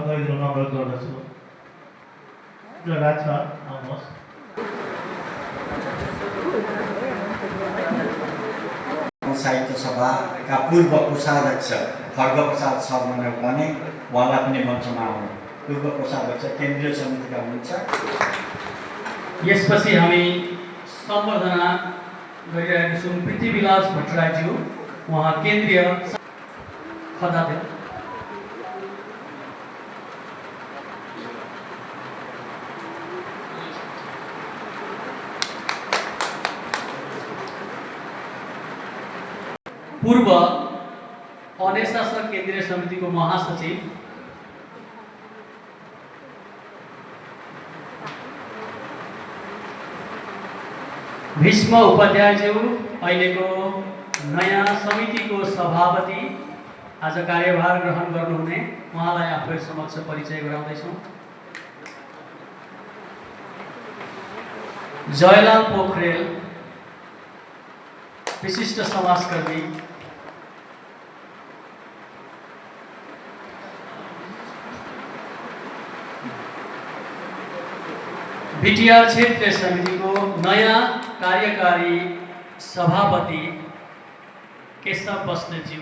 दैलो अनुरोध गर्दछु। जग्गा छ, आउनुहोस्। साहित्य सभाका पूर्व कोषाध्यक्ष खड्गप्रसाद शर्माले भने उहाँलाई पनि मञ्चमा आउनु। पूर्व कोषाध्यक्ष केन्द्रीय समितिका हुनुहुन्छ। यसपछि हामी सम्बर्धना गरिरहेका छौँ पृथ्वीविलास भट्टराईज्यू, उहाँ केन्द्रीय खजान्ची। पूर्व अनेशासन केन्द्रीय समितिको महासचिव भीष्म उपाध्यायज्यू, अहिलेको नयाँ समितिको सभापति, आज कार्यभार ग्रहण गर्नुहुने, उहाँलाई आफू समक्ष परिचय गराउँदैछौँ। जयलाल पोखरेल, विशिष्ट समाजकर्मी, बीटीआर क्षेत्रीय समितिको नयाँ कार्यकारी सभापति केशव बस्नेतज्यू,